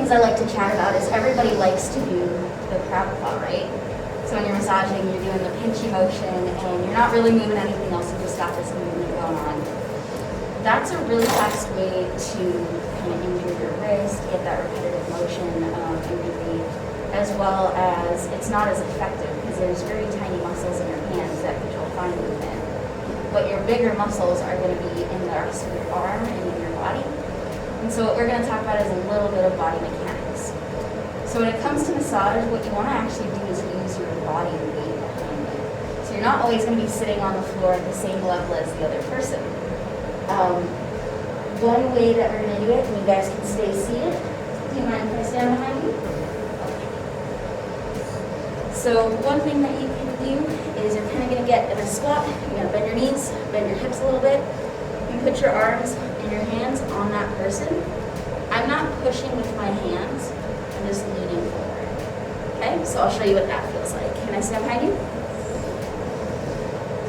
things I like to chat about is everybody likes to do the crab claw, right? So when you're massaging, you're doing the pinchy motion and you're not really moving anything else, you just got this movement going on. That's a really fast way to kind of injure your wrist, get that repetitive motion injury, as well as it's not as effective because there's very tiny muscles in your hands that control fine movement. But your bigger muscles are going to be in the rest of your arm and in your body. And so what we're going to talk about is a little bit of body mechanics. So when it comes to massage, what you want to actually do is use your body weight behind it. So you're not always going to be sitting on the floor at the same level as the other person. One way that we're going to do it, and you guys can stay seated. Do you mind if I stand behind you? Okay. So one thing that you can do is you're kind of going to get in a squat. You're going to bend your knees, bend your hips a little bit. You put your arms and your hands on that person. I'm not pushing with my hands. I'm just leaning forward. Okay, so I'll show you what that feels like. Can I stand behind you?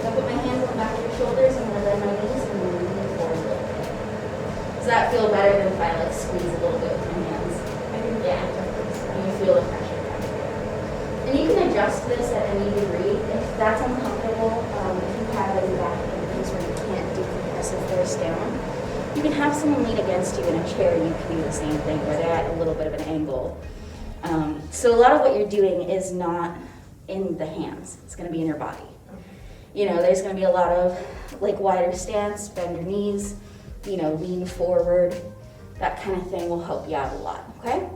So I'll put my hands on the back of your shoulders. I'm going to bend my knees and lean forward a little bit. Does that feel better than if I like squeeze a little bit with my hands? Yeah. You feel the pressure. And you can adjust this at any degree. If that's uncomfortable, if you have any back injuries where you can't do compressive force down, you can have someone lean against you in a chair. You can do the same thing where they're at a little bit of an angle. So a lot of what you're doing is not in the hands. It's going to be in your body. You know, there's going to be a lot of like wider stance, bend your knees, you know, lean forward. That kind of thing will help you out a lot, okay?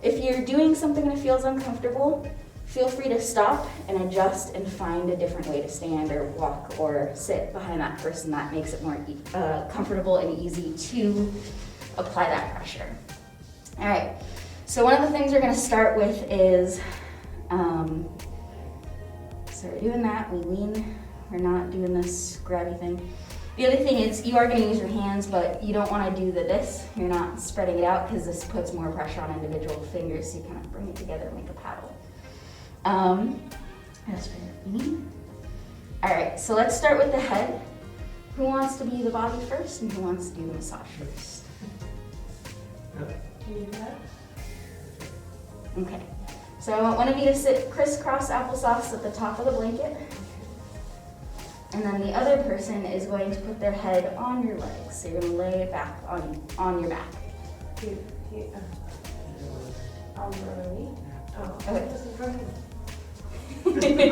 If you're doing something that feels uncomfortable, feel free to stop and adjust and find a different way to stand or walk or sit behind that person. That makes it more comfortable and easy to apply that pressure. All right, so one of the things we're gonna start with is, so we're doing that, we lean, we're not doing this grabby thing. The other thing is you are going to use your hands, but you don't want to do this. You're not spreading it out because this puts more pressure on individual fingers, so you kind of bring it together and make a paddle. That's for your knee. All right, so let's start with the head. Who wants to be the body first and who wants to do the massage first? Okay, so I want one of you to sit crisscross applesauce at the top of the blanket. And then the other person is going to put their head on your legs. So you're going to lay it back on your back. Okay.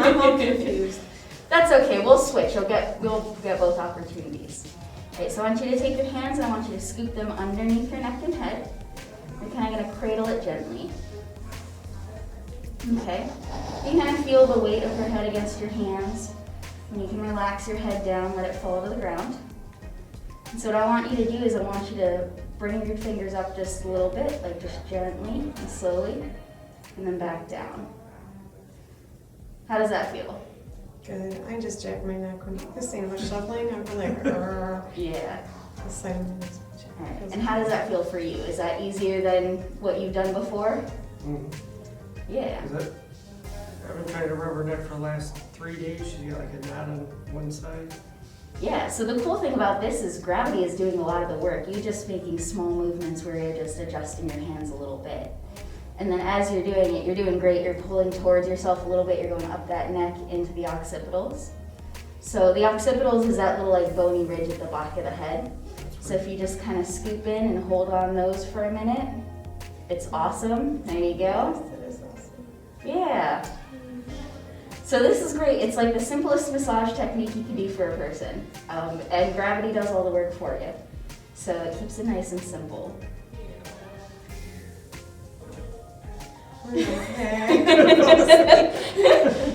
I'm all confused. That's okay. We'll switch. We'll get both opportunities. Okay, so I want you to take your hands and I want you to scoop them underneath your neck and head. You're kind of going to cradle it gently. Okay. You kind of feel the weight of your head against your hands. And you can relax your head down, let it fall to the ground. And so what I want you to do is I want you to bring your fingers up just a little bit, like just gently and slowly, and then back down. How does that feel? Good. I just jacked my neck when this thing was shuffling. I'm like, yeah. All right. And how does that feel for you? Is that easier than what you've done before? Yeah. I've been trying to rub her neck for the last 3 days. She's got like a knot on one side. Yeah, so the cool thing about this is gravity is doing a lot of the work. You're just making small movements where you're just adjusting your hands a little bit. And then as you're doing it, you're doing great. You're pulling towards yourself a little bit. You're going up that neck into the occipitals. So the occipitals is that little like bony ridge at the back of the head. So if you just kind of scoop in and hold on those for a minute, it's awesome. There you go. That is awesome. Yeah. So this is great. It's like the simplest massage technique you can do for a person. And gravity does all the work for you. So it keeps it nice and simple. Okay.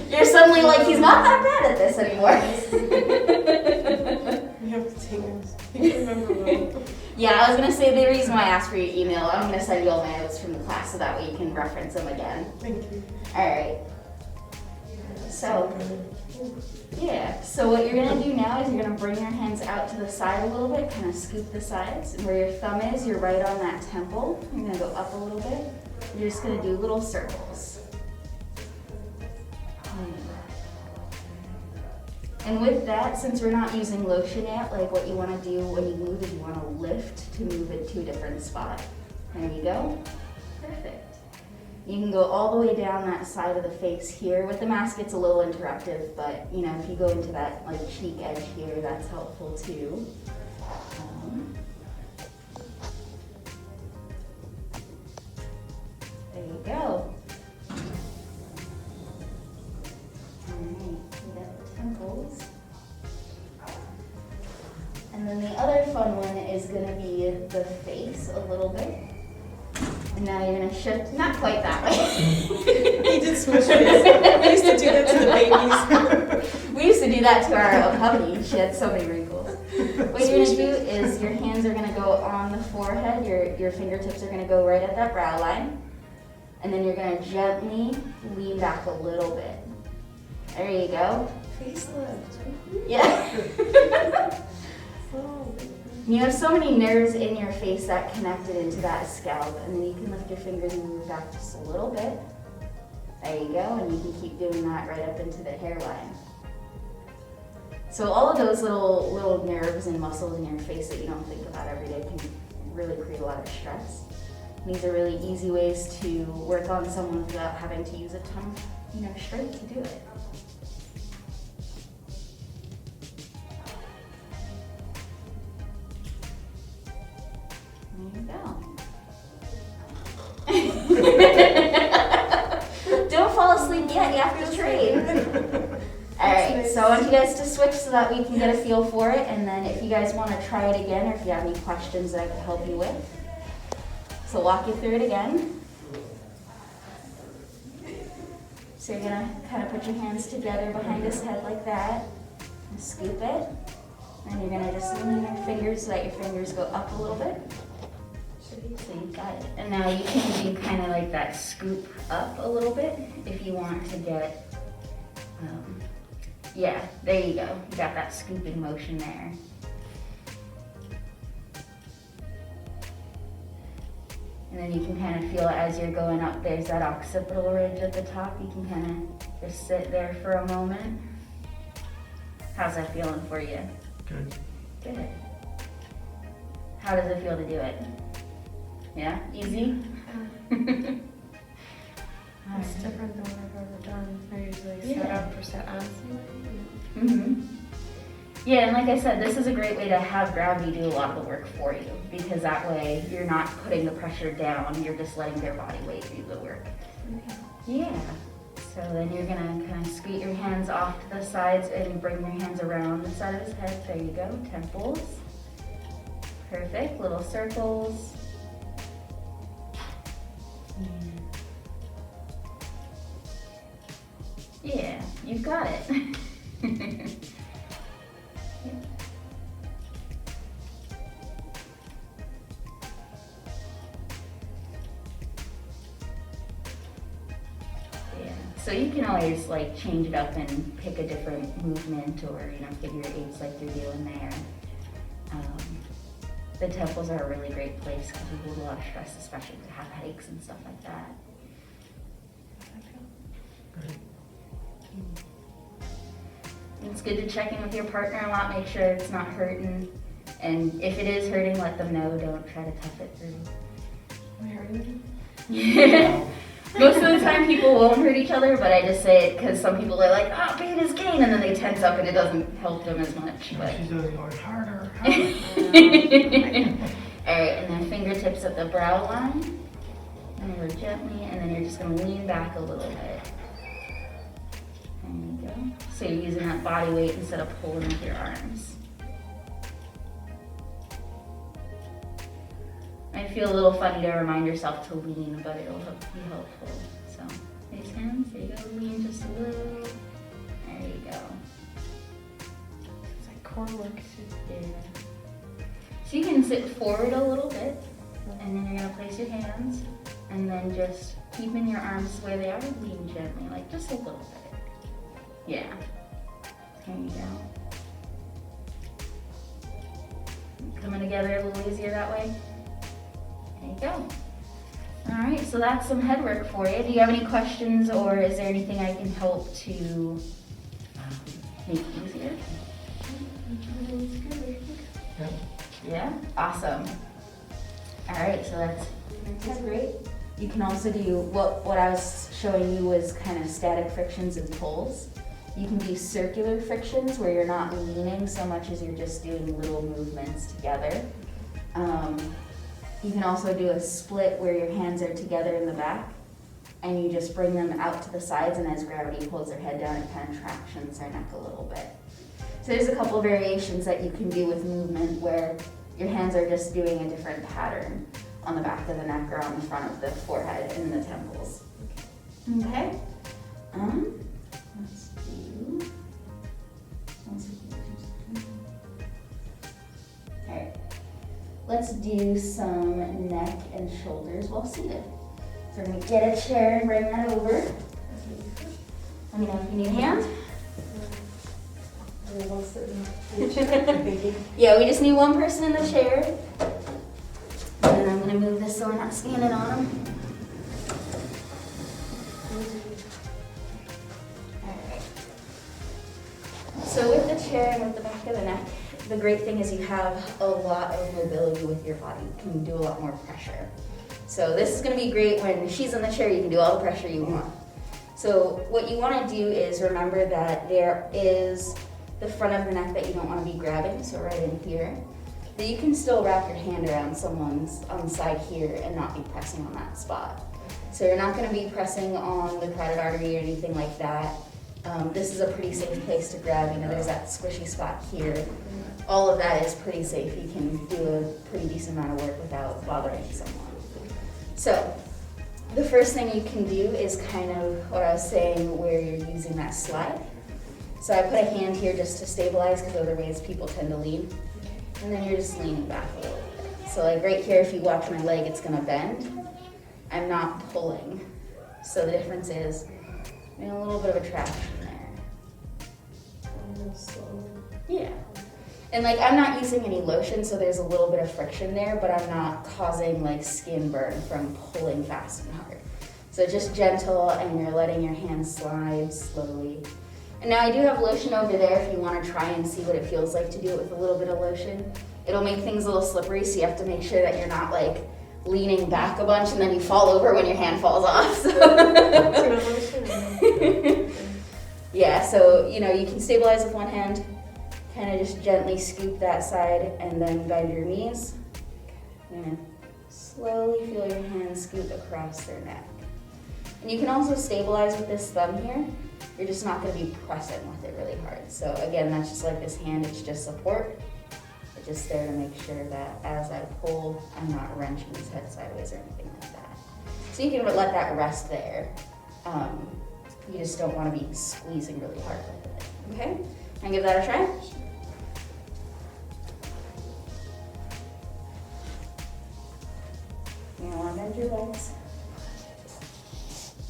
You're suddenly like, he's not that bad at this anymore. We have to take it. I remember well. Yeah, I was going to say the reason why I asked for your email, I'm going to send you all my notes from the class so that way you can reference them again. Thank you. All right. So, yeah, so what you're going to do now is you're going to bring your hands out to the side a little bit, kind of scoop the sides, and where your thumb is, you're right on that temple. You're going to go up a little bit. You're just going to do little circles. And with that, since we're not using lotion yet, like what you want to do when you move is you want to lift to move it to a different spot. There you go. You can go all the way down that side of the face here. With the mask, it's a little interruptive, but you know, if you go into that like cheek edge here, that's helpful too. There you go. Alright, we got the temples. And then the other fun one is gonna be the face a little bit. And now you're gonna shift, not quite that way. He did switch face. I used to do that to the babies. We used to do that to our puppy. She had so many wrinkles. What you're gonna do is your hands are gonna go on the forehead, your fingertips are gonna go right at that brow line. And then you're gonna gently lean back a little bit. There you go. Facelift. Yeah. Oh. You have so many nerves in your face that connected into that scalp, and then you can lift your fingers and move back just a little bit. There you go, and you can keep doing that right up into the hairline. So all of those little nerves and muscles in your face that you don't think about every day can really create a lot of stress. And these are really easy ways to work on someone without having to use a ton of strength to do it. Don't fall asleep yet, you have to train. Alright, so I want you guys to switch so that we can get a feel for it, and then if you guys want to try it again or if you have any questions that I can help you with. So walk you through it again. So you're going to kind of put your hands together behind his head like that, and scoop it. And you're going to just lean your fingers so that your fingers go up a little bit. So you got it. And now you can do kind of like that scoop up a little bit if you want to get, yeah, there you go. You got that scooping motion there. And then you can kind of feel as you're going up, there's that occipital ridge at the top. You can kind of just sit there for a moment. How's that feeling for you? Good. Good. How does it feel to do it? Yeah, easy? It's different than what I've ever done. I usually set up for set on. Mm-hmm. Yeah, and like I said, this is a great way to have gravity do a lot of the work for you, because that way you're not putting the pressure down, you're just letting their body weight do the work. Okay. Yeah. So then you're gonna kind of scoot your hands off to the sides and bring your hands around the side of his head. There you go, temples. Perfect, little circles. Yeah, you've got it. So you can always like change it up and pick a different movement, or figure eights like you're doing there. The temples are a really great place because we hold a lot of stress, especially if you have headaches and stuff like that. It's good to check in with your partner a lot, make sure it's not hurting, and if it is hurting, let them know. Don't try to tough it through. Am I hurting? Yeah. Most of the time people won't hurt each other, but I just say it because some people are like, oh, pain is gain, and then they tense up and it doesn't help them as much. But... She's going harder. Alright, and then fingertips at the brow line. And go gently, and then you're just going to lean back a little bit. There you go. So you're using that body weight instead of pulling with your arms. Might feel a little funny to remind yourself to lean, but it'll be helpful. So, nice hands, there you go, lean just a little. There you go. It's like core work too. Yeah. So you can sit forward a little bit, and then you're gonna place your hands, and then just keeping your arms where they are, lean gently, like just a little bit. Yeah. There you go. Coming together a little easier that way. There you go. All right, so that's some head work for you. Do you have any questions, or is there anything I can help to make it easier? Yeah. Yeah, awesome. All right, so that's great. You can also do, what I was showing you was kind of static frictions and pulls. You can do circular frictions where you're not leaning so much as you're just doing little movements together. You can also do a split where your hands are together in the back and you just bring them out to the sides, and as gravity pulls their head down, it kind of tractions their neck a little bit. So there's a couple variations that you can do with movement where your hands are just doing a different pattern on the back of the neck or on the front of the forehead and the temples. Okay? Let's do. Alright. Let's do some neck and shoulders while seated. So we're going to get a chair and bring that over. Let me know if you need a hand. Yeah, we just need one person in the chair. And then I'm going to move this so we're not standing on them. Alright. So with the chair and with the back of the neck, the great thing is you have a lot of mobility with your body. You can do a lot more pressure. So this is going to be great when she's in the chair, you can do all the pressure you want. So what you want to do is remember that there is the front of the neck that you don't want to be grabbing, so right in here. But you can still wrap your hand around someone's on the side here and not be pressing on that spot. So you're not going to be pressing on the carotid artery or anything like that. This is a pretty safe place to grab. You know, there's that squishy spot here. All of that is pretty safe. You can do a pretty decent amount of work without bothering someone. So the first thing you can do is kind of what I was saying where you're using that slide. So I put a hand here just to stabilize because otherwise people tend to lean. And then you're just leaning back a little bit. So like right here, if you watch my leg, it's gonna bend. I'm not pulling. So the difference is a little bit of a traction there. Yeah. And like I'm not using any lotion, so there's a little bit of friction there, but I'm not causing like skin burn from pulling fast and hard. So just gentle, and you're letting your hand slide slowly. And now I do have lotion over there if you want to try and see what it feels like to do it with a little bit of lotion. It'll make things a little slippery, so you have to make sure that you're not like leaning back a bunch and then you fall over when your hand falls off. So. Yeah, so you know, you can stabilize with one hand, kind of just gently scoop that side and then bend your knees. And slowly feel your hand scoop across their neck. And you can also stabilize with this thumb here. You're just not going to be pressing with it really hard. So again, that's just like this hand, it's just support. It's just there to make sure that as I pull, I'm not wrenching his head sideways or anything like that. So you can let that rest there. You just don't want to be squeezing really hard with it. Okay? And give that a try. You want to bend your legs.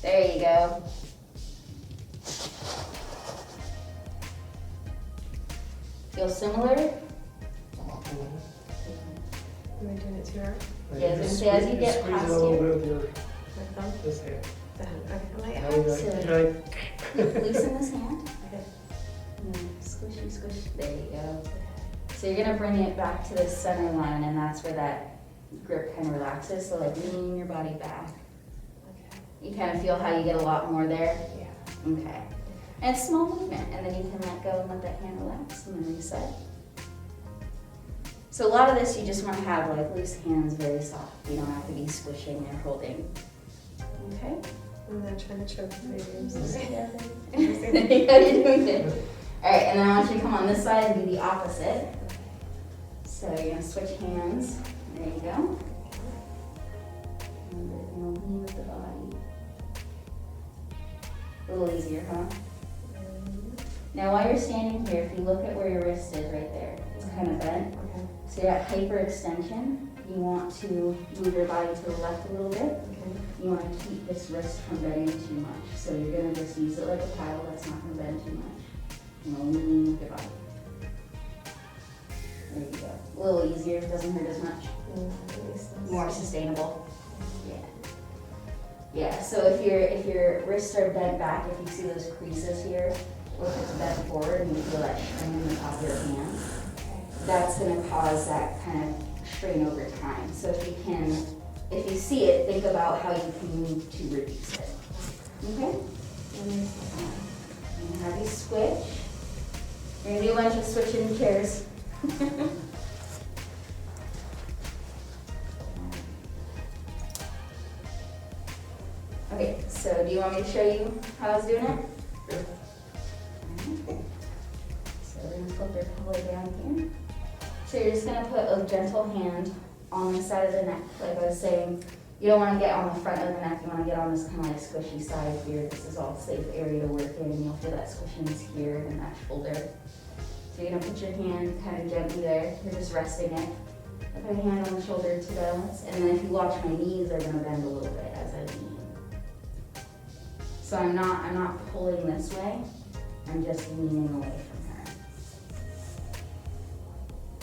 There you go. Feel similar? Am I doing it too hard? Yeah, as you get squeeze past it a little here. bit with your My thumb? this hand. The hand. Okay. Now you got- Loosen this hand. Okay. And then squishy, squish. There you go. So you're gonna bring it back to the center line, and that's where that grip kind of relaxes. So like leaning your body back. Okay. You kind of feel how you get a lot more there. Yeah. Okay. And it's a small movement, and then you can let go and let that hand relax, and then reset. So a lot of this, you just want to have like loose hands, very soft. You don't have to be squishing or holding. Okay. I'm not trying to choke the baby. I'm sorry. Yeah, you're doing good. All right, and then I want you to come on this side and do the opposite. So you're gonna switch hands. There you go. And you're gonna lean with the body. A little easier, huh? Now while you're standing here, if you look at where your wrist is right there, it's kind of bent. Okay. So you're at hyperextension. You want to move your body to the left a little bit. Okay. You want to keep this wrist from bending too much. So you're going to just use it like a paddle. That's not going to bend too much. You know, lean with your body. There you go. A little easier. Doesn't hurt as much. More sustainable. Yeah. Yeah. So if your wrists are bent back, if you see those creases here, or if it's bent forward and you feel that strain in the top of your hand, that's going to cause that kind of strain over time. So if you can if you see it, think about how you can move to reduce it. Okay? And have you switch. We're gonna do a bunch of switching chairs. Okay, so do you want me to show you how I was doing it? Alright. So we're gonna flip your collar down here. So you're just gonna put a gentle hand on the side of the neck, like I was saying. You don't want to get on the front of the neck, you want to get on this kind of like squishy side here. This is all safe area to work in. You'll feel that squishiness here in that shoulder. So you're going to put your hand kind of gently there. You're just resting it. I put a hand on the shoulder to balance. And then if you watch, my knees are going to bend a little bit as I lean. So I'm not pulling this way. I'm just leaning away from her.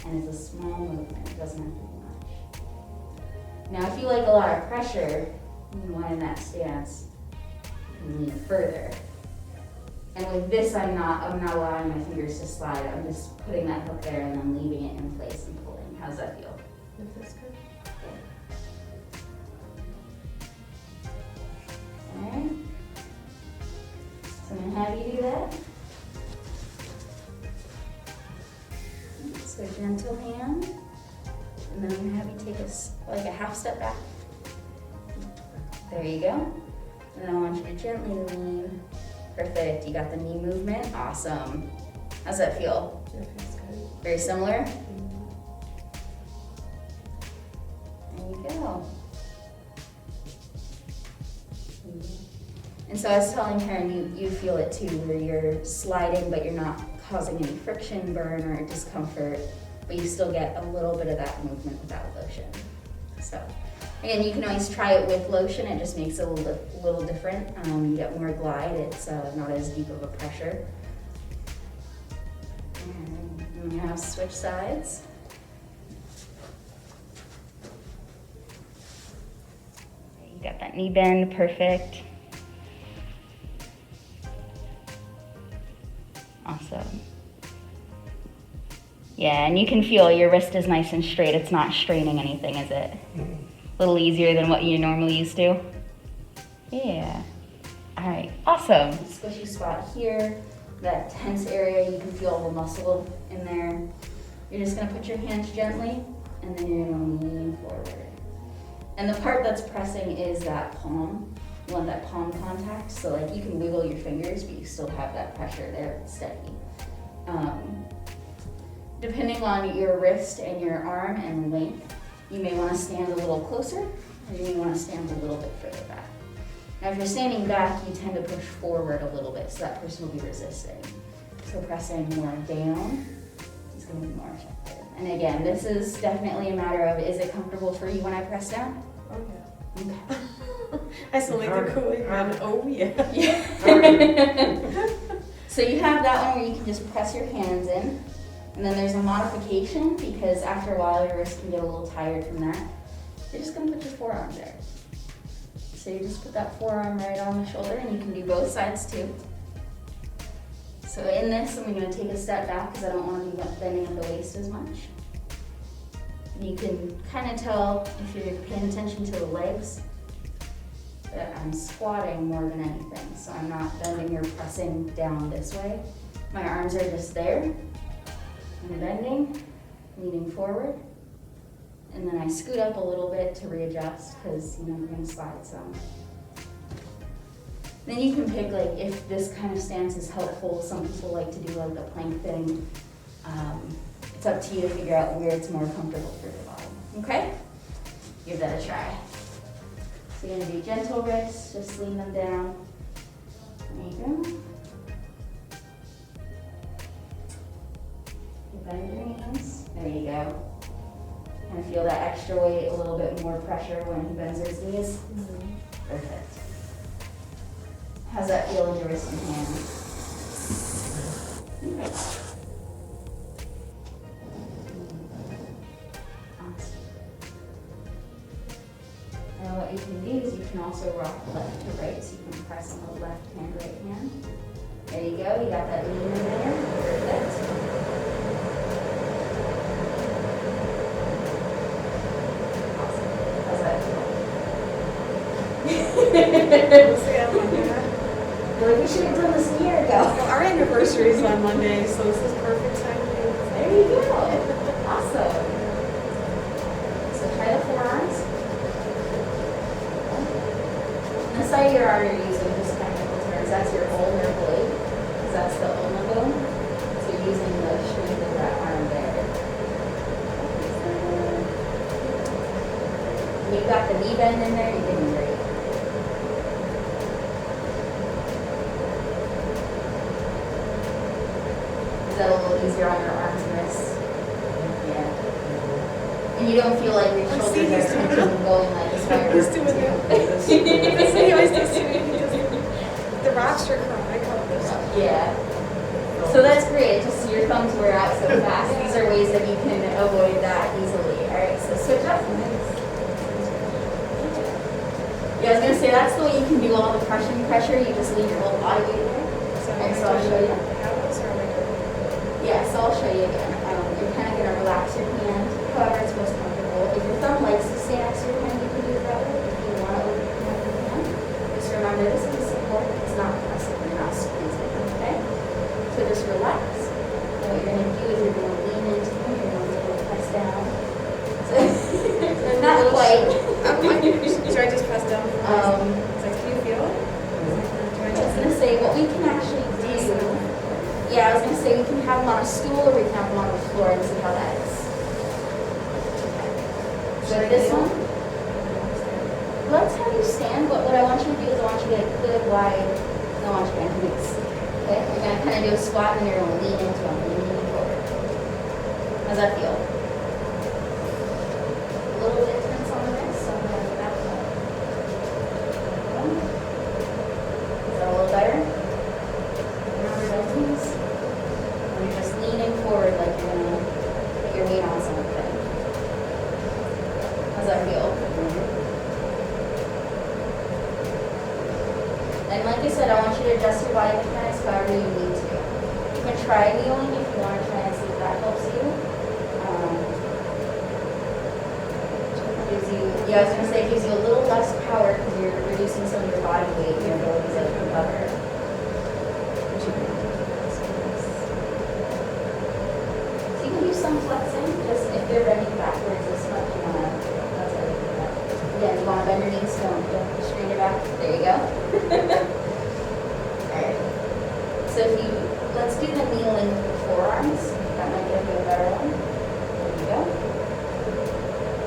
And it's a small movement. It doesn't have to be much. Now, if you like a lot of pressure, when in that stance, you can lean further. And with this, I'm not allowing my fingers to slide. I'm just putting that hook there and then leaving it in place and pulling. How's that feel? That feels good. All right. So I'm gonna have you do that. So gentle hand. And then I'm gonna have you take like a half step back. There you go. And then I want you to gently lean. Perfect. You got the knee movement. Awesome. How's that feel? That feels good. Very similar? There you go. And so I was telling Karen, you feel it too, where you're sliding, but you're not causing any friction, burn, or discomfort, but you still get a little bit of that movement without lotion. So, again, you can always try it with lotion. It just makes it a little different. You get more glide. It's not as deep of a pressure. And I'm gonna have switch sides. You got that knee bend, perfect. Awesome. Yeah, and you can feel your wrist is nice and straight. It's not straining anything, is it? A little easier than what you normally used to? Yeah. All right, awesome. Squishy spot here, that tense area, you can feel all the muscle in there. You're just gonna put your hands gently, and then you're gonna lean forward. And the part that's pressing is that palm. You want that palm contact, so like you can wiggle your fingers, but you still have that pressure there, steady. Depending on your wrist and your arm and length, you may want to stand a little closer, or you may want to stand a little bit further back. Now, if you're standing back, you tend to push forward a little bit, so that person will be resisting. So pressing more down is going to be more effective. And again, this is definitely a matter of, is it comfortable for you when I press down? Oh, yeah. Okay. I still like the cooling one. Oh, yeah. Yeah. So you have that one where you can just press your hands in. And then there's a modification, because after a while your wrist can get a little tired from that. You're just gonna put your forearm there. So you just put that forearm right on the shoulder, and you can do both sides too. So in this, I'm gonna take a step back because I don't want to be bending at the waist as much. You can kind of tell if you're paying attention to the legs that I'm squatting more than anything. So I'm not bending or pressing down this way. My arms are just there. I'm bending, leaning forward, and then I scoot up a little bit to readjust because you're going to slide some. Then you can pick, like, if this kind of stance is helpful. Some people like to do like the plank thing. It's up to you to figure out where it's more comfortable for your body. Okay? Give that a try. So you're going to do gentle wrists, just lean them down. There you go. Bend your knees. There you go. Kind of feel that extra weight, a little bit more pressure when he bends his knees. Perfect. How's that feel in your wrist and hand? Awesome. Now what you can do is you can also rock left to right, so you can press on the left hand, right hand. There you go. You got that lean in there. Perfect. We'll see on Monday. Like, we should have done this a year ago. Well, our anniversary is on Monday, so this is perfect timing. There you go. Awesome. So try the forearms. On the side of your arm you're using just technical terms. That's your ulnar blade, because that's the ulnar bone. So you're using the strength of that arm there. When you've got the knee bend in there, you're doing great. Is that a little easier on your arms and wrists? Yeah. And you don't feel like your I shoulders see are he's doing tension and going like this way. He's doing it. He always does too. He does the Rochester curl, I call it this. Yeah. So that's great, just your thumbs wear out so fast. These are ways that you can avoid that easily. Alright, so switch up. Yeah, I was gonna say that's the way you can do all the crushing pressure, you just leave your whole body weight there. Alright, so I'll show you. Yeah, so I'll show you again. You're kind of gonna relax your hand, however it's most comfortable. If your thumb likes to stay next to your hand, you can do it that way. If you want to open up your hand, just remember this is support, it's not pressing, you're not squeezing, okay? So just relax. And what you're going to do is you're going to lean into them, you're going to press down. So, not quite. Should I just press down? It's like, can you feel it? I was going to say, what we can actually do, yeah, I was going to say we can have them on a stool or we can have them on the floor and see how that is. So this one, let's have you stand, but what I want you to do is I want you to get a good wide, I want you to bend your knees. Okay, you're going to kind of do a squat and then you're going to lean into them, lean forward. How's that feel? A little bit tense on the wrist, so I'm going to go back up. Is that a little better? Remember those knees? And you're just leaning forward like you're going to put your weight on something. How's that feel? And like I said, I want you to adjust your body mechanics however you need to. You can try kneeling if you want to try and see if that helps you. Gives you, yeah, I was going to say it gives you a little less power because you're reducing some of your body weight and your abilities to recover. So you can do some flexing, just if you're bending backwards this much, you want to, that's how you do that. Again, you want to bend your knees, don't straighten your back. There you go. Alright. So if you, let's do the kneeling forearms. That might give you a better one. There you go.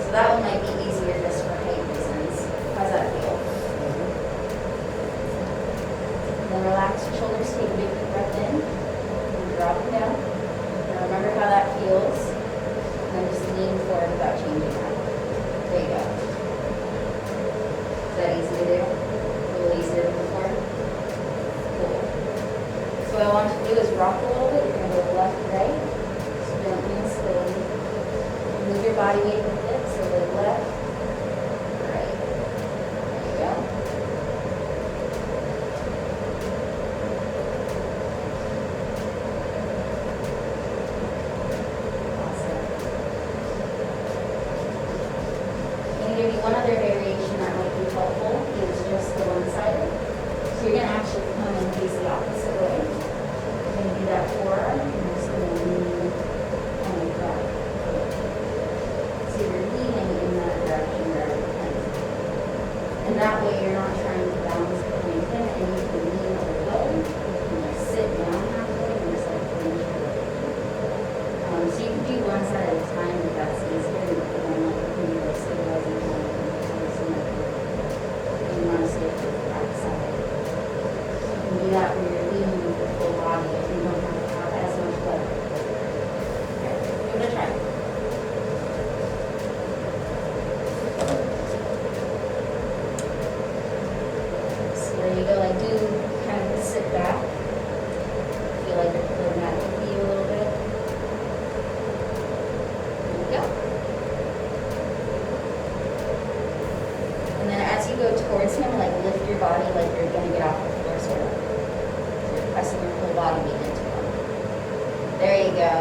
So that one might be easier just for height reasons. How's that feel? And then relax your shoulders, take a big deep breath in, and drop them down. Now remember how that feels. And then just lean forward without changing that. There you go. Is that easy to do? A little easier than before? Cool. So what I want you to do is rock a little bit. You're going to go left, right. So gently and slowly. Move your body weight with it. So go left, right. There you go. Awesome. I'm going to give you one other variation that might be helpful. It's just the one-sided. So you're going to actually come and face the opposite way. You're going to do that forearm. You're just going to lean and back. So you're leaning in that direction rather than bending. And that way you're not trying to balance between him and you can lean away. You can just sit down halfway and just like finish your leg. So you can do one side at a time if that's easier. You can like when you're stabilizing your leg and you want to stay with the back side. You can do that when you're leaning with your full body if you don't have as much leverage. Okay, give it a try. So there you go. I do kind of sit back. Feel like you're pulling that with you a little bit. There you go. And then as you go towards him, like lift your body like you're going to get off the floor, sort of. So you're pressing your whole body weight into him. There you go.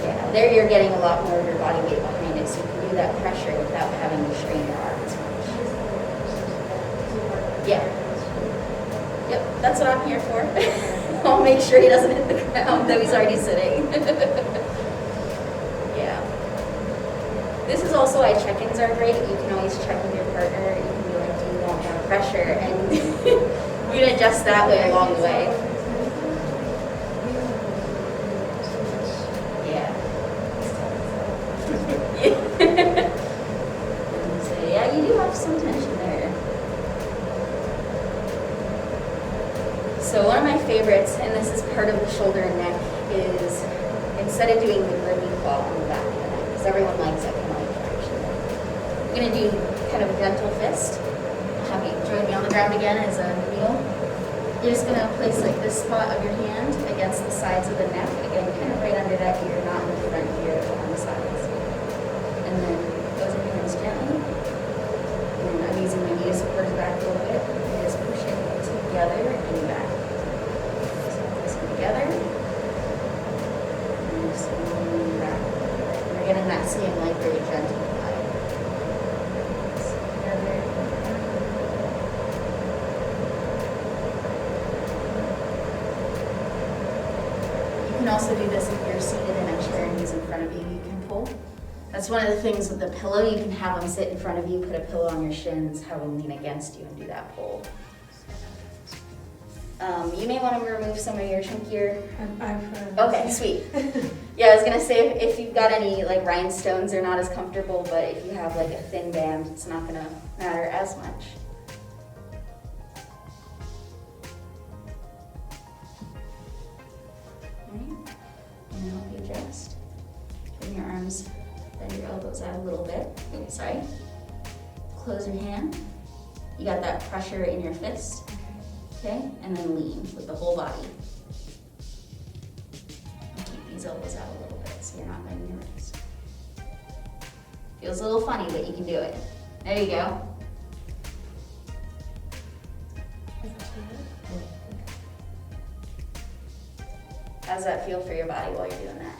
Yeah, there you're getting a lot more of your body weight behind it, so you can do that pressure without having to strain your arms much. Yeah. Yep, that's what I'm here for. I'll make sure he doesn't hit the ground, though he's already sitting. Yeah. This is also why check-ins are great. You can always check with your partner. You can be like, do you want more pressure? And you can adjust that way along the way. Yeah. So yeah, you do have some tension there. So one of my favorites, and this is part of the shoulder and neck, is instead of doing the grooming claw on the back of the neck, because everyone likes that kind of like action. I'm going to do kind of a gentle fist. Have you join me on the ground again as a kneel. You're just going to place like this spot of your hand against the sides of the neck, again, kind of right under that ear, not in the front ear, but on the sides. And then close your hands gently. And I'm using my knee to support his back a little bit. And just push it together and back. Together, and just moving back. We're getting that same like very gentle glide. Together. You can also do this if you're seated in a chair and he's in front of you. You can pull. That's one of the things with the pillow. You can have him sit in front of you, put a pillow on your shins, have him lean against you, and do that pull. You may want to remove some of your chunkier. Okay, sweet. Yeah, I was gonna say if you've got any like rhinestones, they're not as comfortable, but if you have like a thin band, it's not gonna matter as much. Alright, and help you adjust. Turn your arms, bend your elbows out a little bit. Oops, sorry. Close your hand. You got that pressure in your fist. Okay, and then lean with the whole body. And keep these elbows out a little bit so you're not bending your wrist. Feels a little funny, but you can do it. There you go. How does that feel for your body while you're doing that?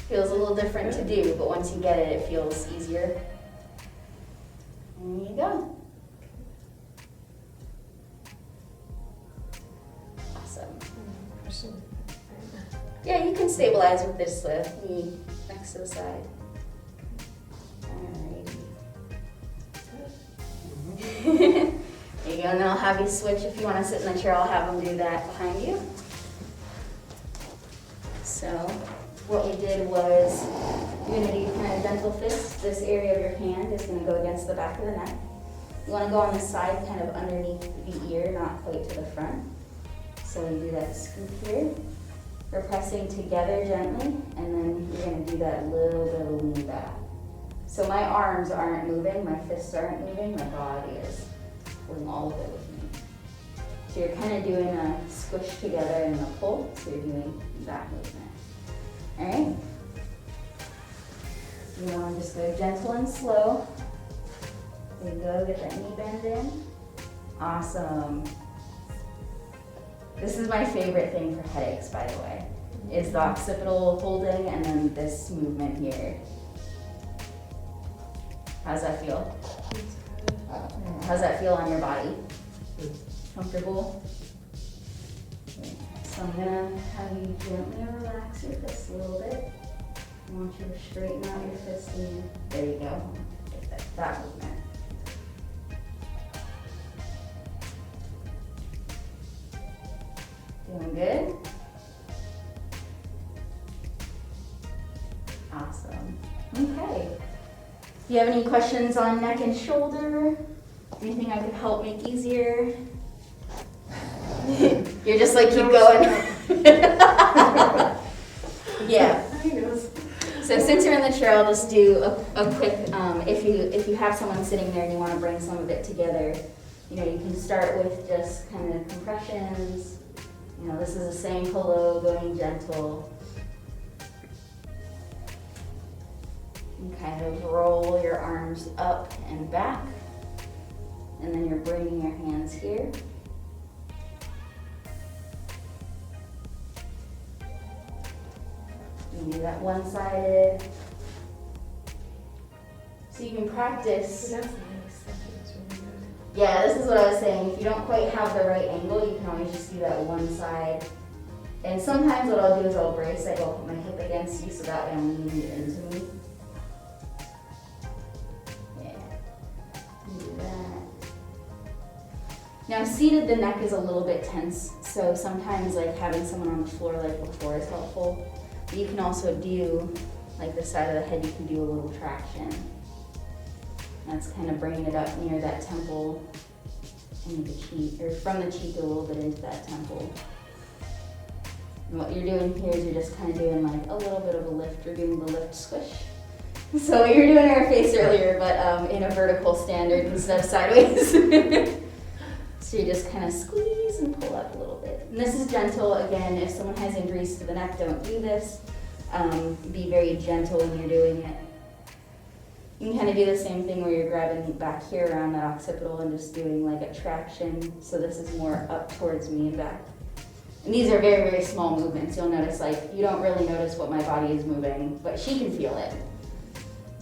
Feels a little different to do, but once you get it, it feels easier. There you go. Yeah, you can stabilize with this knee next to the side. Alrighty. There you go, and then I'll have you switch. If you want to sit in the chair, I'll have them do that behind you. So what we did was, you're going to do kind of gentle fist. This area of your hand is going to go against the back of the neck. You want to go on the side, kind of underneath the ear, not quite to the front. So we do that scoop here. We're pressing together gently, and then you're going to do that little bit of lean back. So my arms aren't moving, my fists aren't moving, my body is pulling all of it with me. So you're kind of doing a squish together and a pull, so you're doing that movement. All right? You want to just go gentle and slow. There you go, get that knee bend in. Awesome. This is my favorite thing for headaches, by the way, is the occipital holding and then this movement here. How's that feel? How's that feel on your body? Comfortable? So I'm gonna have you gently relax your fist a little bit. I want you to straighten out your fist and there you go. Get that movement. Doing good? Awesome. Okay. Do you have any questions on neck and shoulder? Anything I could help make easier? You're just like, keep going. Yeah. So since you're in the chair, I'll just do a quick, if you have someone sitting there and you want to bring some of it together, you can start with just kind of compressions. This is the same pillow, going gentle. You kind of roll your arms up and back, and then you're bringing your hands here. can do that one-sided. So you can practice. That's nice. That's really good. Yeah, this is what I was saying. If you don't quite have the right angle, you can always just do that one side. And sometimes what I'll do is I'll brace, like I'll put my hip against you so that way I'm leaning you into me. Yeah, do that. Now seated, the neck is a little bit tense, so sometimes like having someone on the floor like before is helpful. But you can also do, like the side of the head, you can do a little traction. That's kind of bringing it up near that temple and the cheek, or from the cheek a little bit into that temple. And what you're doing here is you're just kind of doing like a little bit of a lift. You're doing the lift squish. So you were doing her face earlier, but in a vertical standard instead of sideways. So you just kind of squeeze and pull up a little bit. And this is gentle. Again, if someone has injuries to the neck, don't do this. Be very gentle when you're doing it. You can kind of do the same thing where you're grabbing back here around that occipital and just doing like a traction. So this is more up towards me and back. And these are very, very small movements. You'll notice like, you don't really notice what my body is moving, but she can feel it.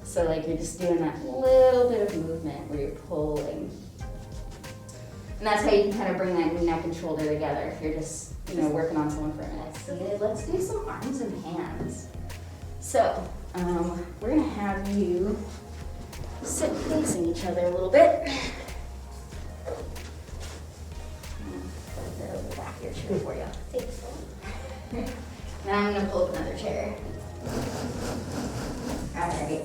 So like you're just doing that little bit of movement where you're pulling. And that's how you can kind of bring that neck and shoulder together if you're just, working on someone for a minute. So let's do some arms and hands. So we're gonna have you sit facing each other a little bit. Put that over the back of your chair for you. Now I'm gonna pull up another chair. All right.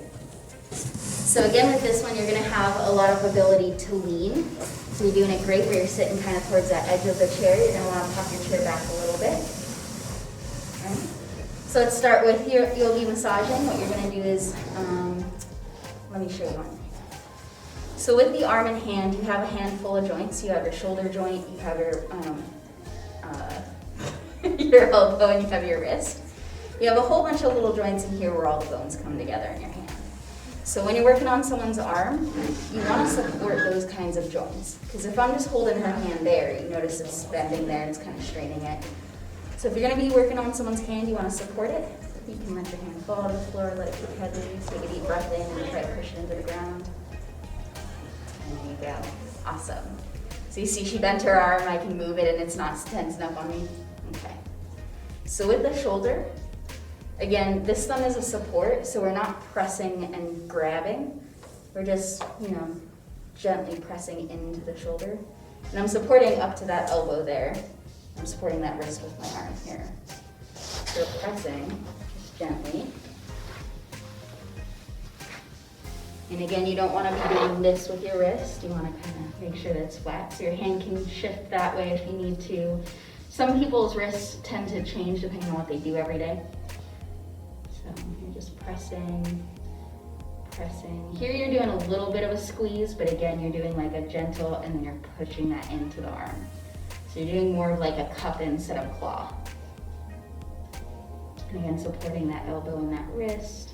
So again, with this one, you're gonna have a lot of ability to lean. So you're doing it great where you're sitting kind of towards that edge of the chair. You're gonna wanna pop your chair back a little bit. All right. So let's start with here. You'll be massaging. What you're gonna do is, let me show you one. So with the arm and hand, you have a handful of joints. You have your shoulder joint, you have your your elbow, and you have your wrist. You have a whole bunch of little joints in here where all the bones come together in your hand. So when you're working on someone's arm, you want to support those kinds of joints. Because if I'm just holding her hand there, you notice it's bending there and it's kind of straining it. So if you're going to be working on someone's hand, you want to support it. You can let your hand fall to the floor, let it keep head loose, take a deep breath in, and try to push it into the ground. And there you go. Awesome. So you see she bent her arm, I can move it and it's not tensing up on me. Okay. So with the shoulder, again, this thumb is a support, so we're not pressing and grabbing. We're just, gently pressing into the shoulder. And I'm supporting up to that elbow there. I'm supporting that wrist with my arm here. So pressing, just gently. And again, you don't want to be doing this with your wrist. You want to kind of make sure that it's flat. So your hand can shift that way if you need to. Some people's wrists tend to change depending on what they do every day. So you're just pressing, pressing. Here you're doing a little bit of a squeeze, but again, you're doing like a gentle, and then you're pushing that into the arm. So you're doing more of like a cup instead of claw. And again, supporting that elbow and that wrist.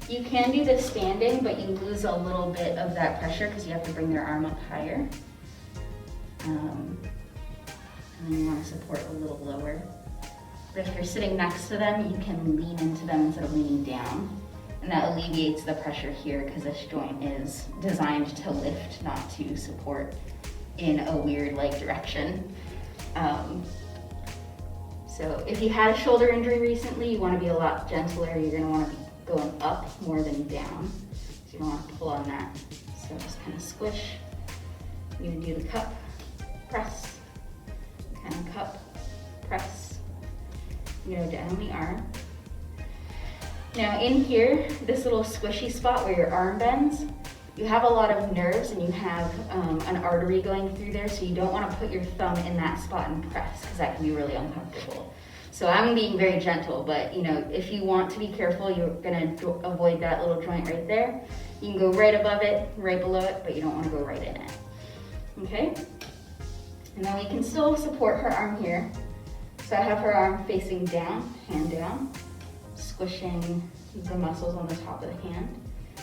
You can do this standing, but you lose a little bit of that pressure because you have to bring your arm up higher. And then you want to support a little lower. But if you're sitting next to them, you can lean into them instead of leaning down. And that alleviates the pressure here because this joint is designed to lift, not to support in a weird direction. So if you had a shoulder injury recently, you want to be a lot gentler. You're going to want to be going up more than down. So you don't want to pull on that. So just kind of squish. You're going to do the cup, press, kind of cup, press. You go down the arm. Now in here, this little squishy spot where your arm bends, you have a lot of nerves and you have an artery going through there, so you don't want to put your thumb in that spot and press because that can be really uncomfortable. So I'm being very gentle, but if you want to be careful, you're going to avoid that little joint right there. You can go right above it, right below it, but you don't want to go right in it. Okay? And then we can still support her arm here. So I have her arm facing down, hand down, squishing the muscles on the top of the hand.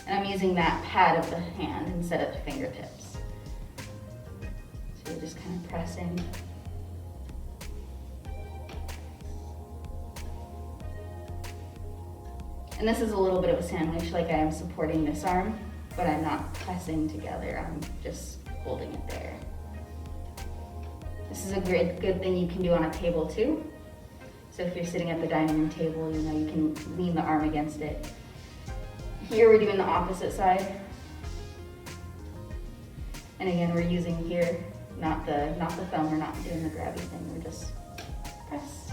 And I'm using that pad of the hand instead of the fingertips. So you're just kind of pressing. And this is a little bit of a sandwich, like I am supporting this arm, but I'm not pressing together, I'm just holding it there. This is a good thing you can do on a table too. So if you're sitting at the dining room table, you know, you can lean the arm against it. Here we're doing the opposite side. And again, we're using here, not the thumb, we're not doing the grabby thing, we're just press.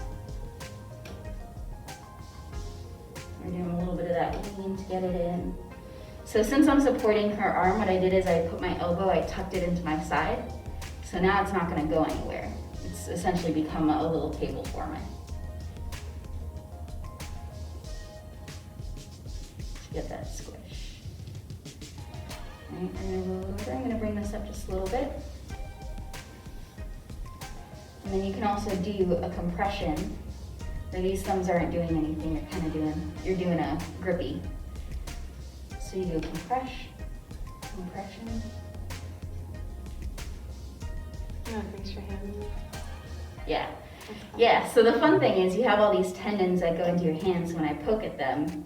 We're doing a little bit of that lean to get it in. So since I'm supporting her arm, what I did is I put my elbow, I tucked it into my side. So now it's not gonna go anywhere. It's essentially become a little table for me. To get that squish. All right, I'm gonna roll over. I'm gonna bring this up just a little bit. And then you can also do a compression where these thumbs aren't doing anything. You're doing a grippy. So you do compression. Yeah, it makes your hand move. Yeah. Yeah, so the fun thing is you have all these tendons that go into your hands. When I poke at them,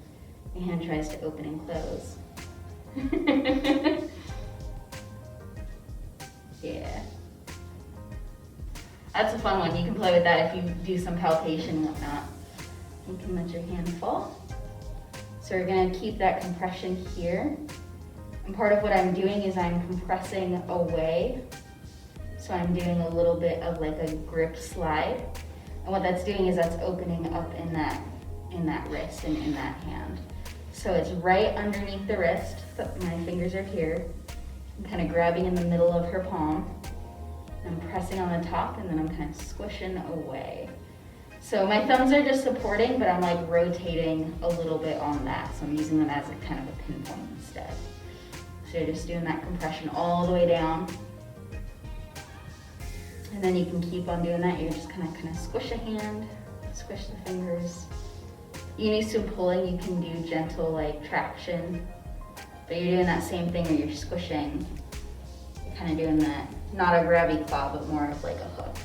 your hand tries to open and close. Yeah. That's a fun one. You can play with that if you do some palpation and whatnot. You can let your hand fall. So we're gonna keep that compression here. And part of what I'm doing is I'm compressing away. So I'm doing a little bit of like a grip slide. And what that's doing is that's opening up in that wrist and in that hand. So it's right underneath the wrist. My fingers are here. I'm kind of grabbing in the middle of her palm. I'm pressing on the top and then I'm kind of squishing away. So my thumbs are just supporting, but I'm like rotating a little bit on that. So I'm using them as a kind of a pinpoint instead. So you're just doing that compression all the way down. And then you can keep on doing that. You're just kind of squish a hand, squish the fingers. You need some pulling, you can do gentle like traction, but you're doing that same thing where you're squishing. You're kind of doing that, not a grabby claw, but more of like a hook.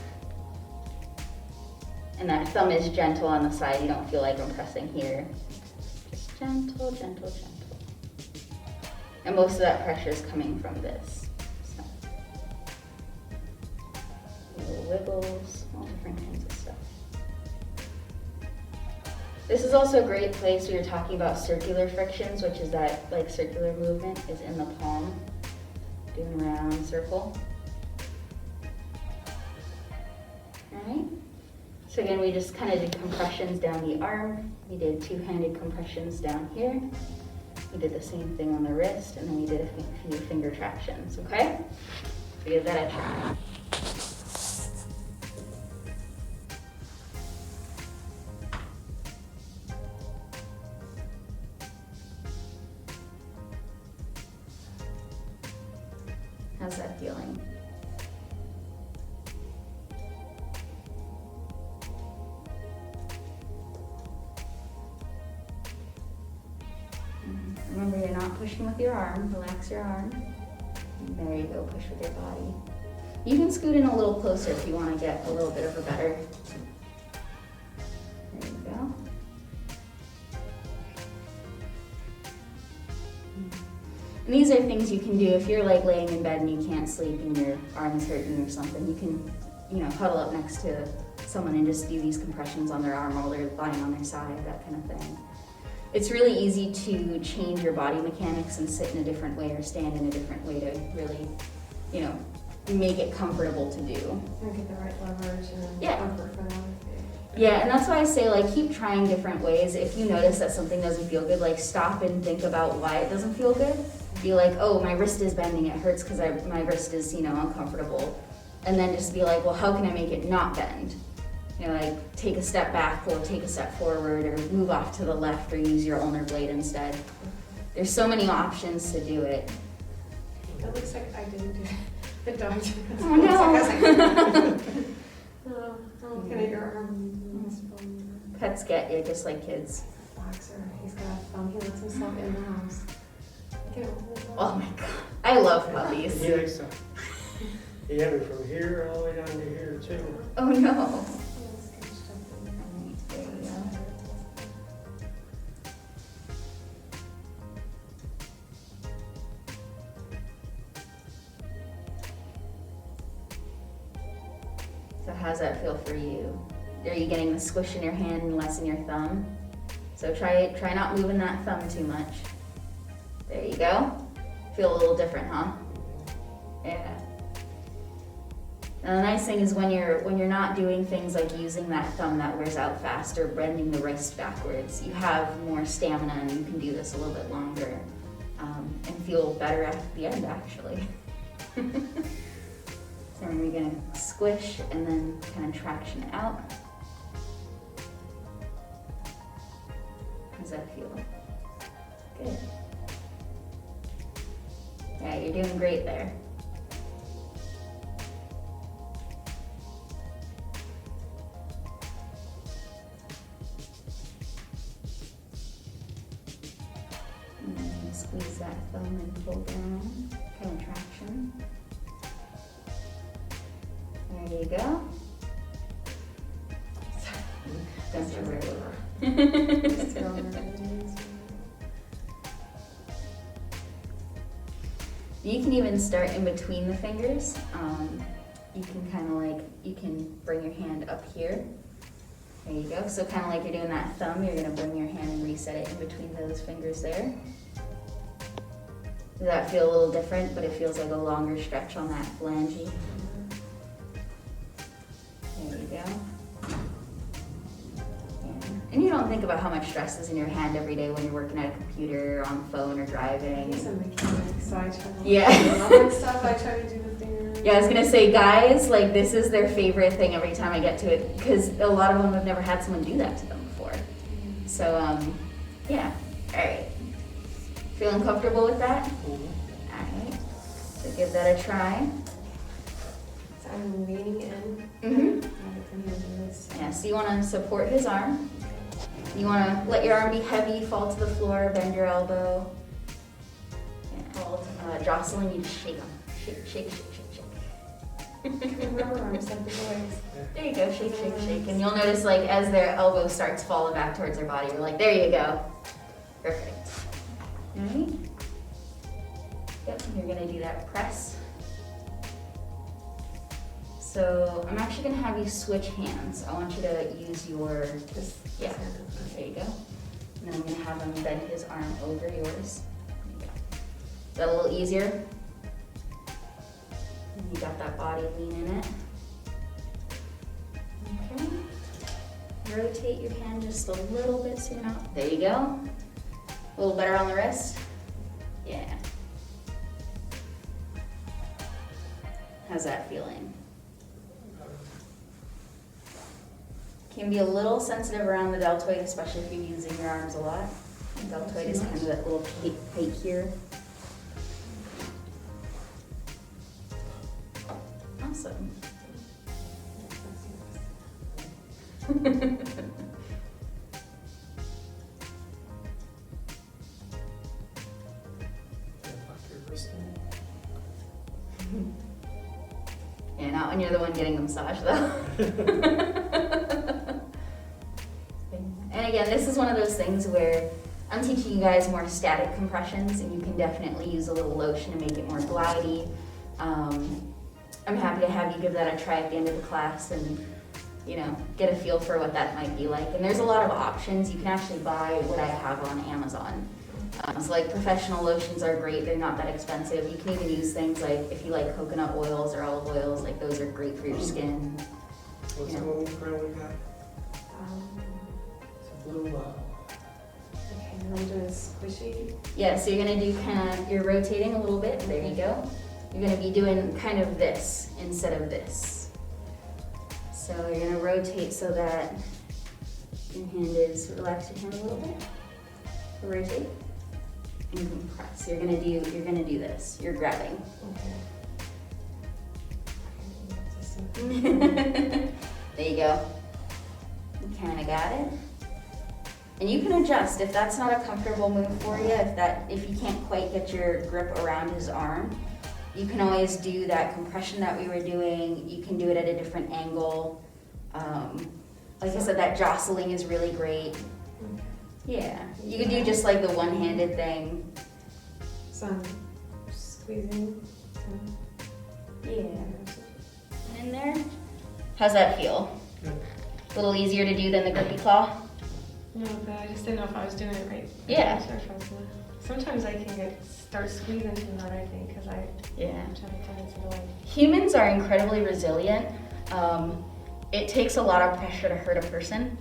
And that thumb is gentle on the side. You don't feel like I'm pressing here. Just gentle, gentle, gentle. And most of that pressure is coming from this. So. Little wiggles, all different kinds of stuff. This is also a great place where you're talking about circular frictions, which is that like circular movement is in the palm, doing a round circle. All right. So again, we just kind of did compressions down the arm. We did two-handed compressions down here. We did the same thing on the wrist, and then we did a few finger tractions, okay? So give that a try. How's that feeling? Remember, you're not pushing with your arm. Relax your arm. And there you go, push with your body. You can scoot in a little closer if you want to get a little bit of a better. There you go. And these are things you can do if you're like laying in bed and you can't sleep and your arm's hurting or something. You can, huddle up next to someone and just do these compressions on their arm while they're lying on their side, that kind of thing. It's really easy to change your body mechanics and sit in a different way or stand in a different way to really, make it comfortable to do. And get the right leverage and Yeah. comfort for them. Yeah, and that's why I say like keep trying different ways. If you notice that something doesn't feel good, like stop and think about why it doesn't feel good. Be like, oh, my wrist is bending, it hurts because my wrist is, uncomfortable. And then just be like, well, how can I make it not bend? Like take a step back or take a step forward or move off to the left or use your ulnar blade instead. There's so many options to do it. It looks like I didn't do the dog. Oh no! I'm looking at your arm. Pets get you just like kids. Boxer, he's got a thumb. He lets himself in the house. Oh my god, I love puppies. He likes to. He had it from here all the way down to here too. Oh no. There you go. So how's that feel for you? Are you getting the squish in your hand and less in your thumb? So try not moving that thumb too much. There you go. Feel a little different, huh? Yeah. And the nice thing is when you're not doing things like using that thumb that wears out fast or bending the wrist backwards, you have more stamina and you can do this a little bit longer and feel better at the end, actually. So we're gonna squish and then kind of traction out. How's that feel? Good. Yeah, you're doing great there. And then squeeze that thumb and pull down, kind of traction. There you go. That's your You can even start in between the fingers. You can kind of like, you can bring your hand up here. There you go. So kind of like you're doing that thumb, you're gonna bring your hand and reset it in between those fingers there. Does that feel a little different, but it feels like a longer stretch on that phalange? There you go. And you don't think about how much stress is in your hand every day when you're working at a computer, or on the phone, or driving. He's a mechanic, so I try to Yeah. all that stuff. I try to do the thing. Yeah, I was gonna say, guys, like this is their favorite thing every time I get to it because a lot of them have never had someone do that to them before. So, yeah. All right. Feeling comfortable with that? All right. So give that a try. So I'm leaning in. Mm-hmm. Yeah, so you want to support his arm. You want to let your arm be heavy, fall to the floor, bend your elbow. Yeah. Jocelyn, you just shake him. Shake, shake, shake, shake, shake. Rubber arms like the boys. There you go, shake, shake, shake. And you'll notice like as their elbow starts falling back towards their body, you're like, there you go. Perfect. All right. Yep, you're gonna do that press. So I'm actually gonna have you switch hands. I want you to use your, yeah, there you go. And then I'm gonna have him bend his arm over yours. There you go. Is that a little easier? And you got that body lean in it. Okay. Rotate your hand just a little bit so you're not, there you go. A little better on the wrist? Yeah. How's that feeling? Can be a little sensitive around the deltoid, especially if you're using your arms a lot. The deltoid is kind of that little peak here. Awesome. Yeah, not when you're the one getting the massage though. And again, this is one of those things where I'm teaching you guys more static compressions and you can definitely use a little lotion to make it more glidey. I'm happy to have you give that a try at the end of the class and, you know, get a feel for what that might be like. And there's a lot of options. You can actually buy what I have on Amazon. So like professional lotions are great, they're not that expensive. You can even use things like, if you like coconut oils or olive oils, like those are great for your skin. What's Yeah. the one we got? It's a blue Okay, and I'm doing a squishy. Yeah, so you're gonna do you're rotating a little bit, there you go. You're gonna be doing kind of this instead of this. So you're gonna rotate so that your hand is, relax your hand a little bit. Rotate and compress. You're gonna do this. You're grabbing. Okay. There you go. You kind of got it. And you can adjust if that's not a comfortable move for you. If you can't quite get your grip around his arm, you can always do that compression that we were doing. You can do it at a different angle. Like I said, that jostling is really great. Yeah, you could do just like the one-handed thing. So I'm squeezing. Yeah. And in there, How's that feel? Good. A little easier to do than the grippy claw? No, but I just didn't know if I was doing it right. Yeah. Sometimes I can start squeezing too hard, I think, because I Yeah. have a tendency to like. Humans are incredibly resilient. It takes a lot of pressure to hurt a person.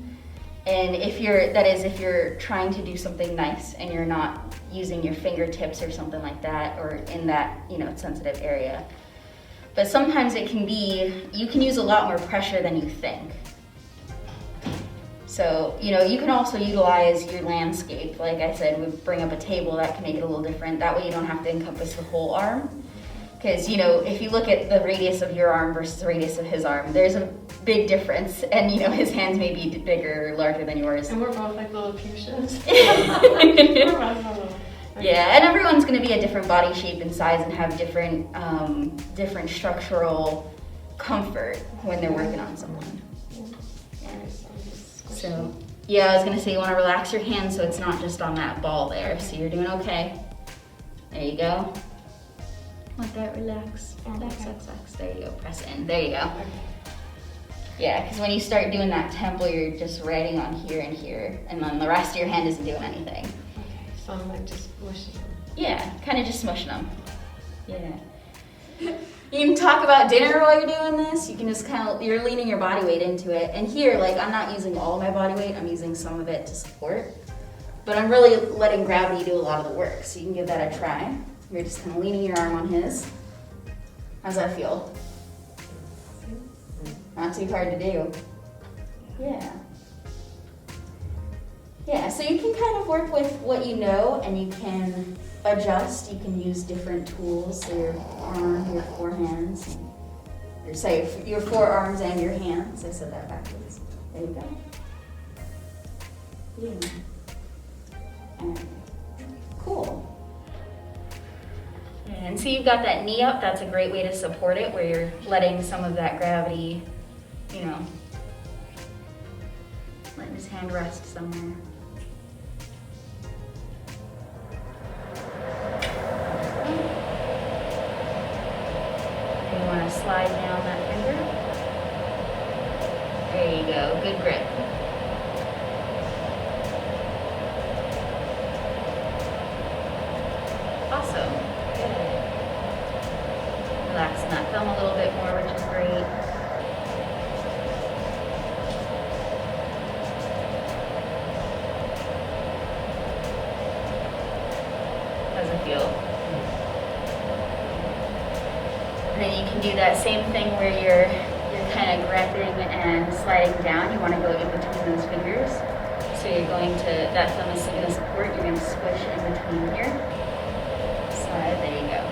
And if you're trying to do something nice and you're not using your fingertips or something like that, or in that, sensitive area. But sometimes you can use a lot more pressure than you think. So, you can also utilize your landscape. Like I said, we bring up a table, that can make it a little different. That way you don't have to encompass the whole arm. Because, if you look at the radius of your arm versus the radius of his arm, there's a big difference. And, his hands may be bigger or larger than yours. And we're both like little fuchsias. We're both little. Yeah, and everyone's going to be a different body shape and size and have different structural comfort when they're working on someone. So, yeah, I was going to say you want to relax your hand so it's not just on that ball there. So you're doing okay. There you go. Let that relax. Relax. There you go. Press in. There you go. Yeah, because when you start doing that temple, you're just writing on here and here, and then the rest of your hand isn't doing anything. Okay, so I'm like just smushing them. Yeah, kind of just smushing them. Yeah. You can talk about dinner while you're doing this. You can just you're leaning your body weight into it. And here, I'm not using all of my body weight. I'm using some of it to support. But I'm really letting gravity do a lot of the work. So you can give that a try. You're just kind of leaning your arm on his. How's that feel? Not too hard to do. Yeah. Yeah, so you can kind of work with what you know, and you can adjust. You can use different tools, so your arm, your four hands, your forearms and your hands. I said that backwards. There you go. Yeah. All right. Cool. And so you've got that knee up. That's a great way to support it, where you're letting some of that gravity, letting his hand rest somewhere. You want to slide down that finger. There you go. Good grip. Awesome. Good. Relaxing that thumb a little bit more, which is great. How's it feel? And then you can do that same thing where you're kind of gripping and sliding down. You want to go in between those fingers. So you're going to, that thumb is going to support, you're going to squish in between here. Slide, there you go.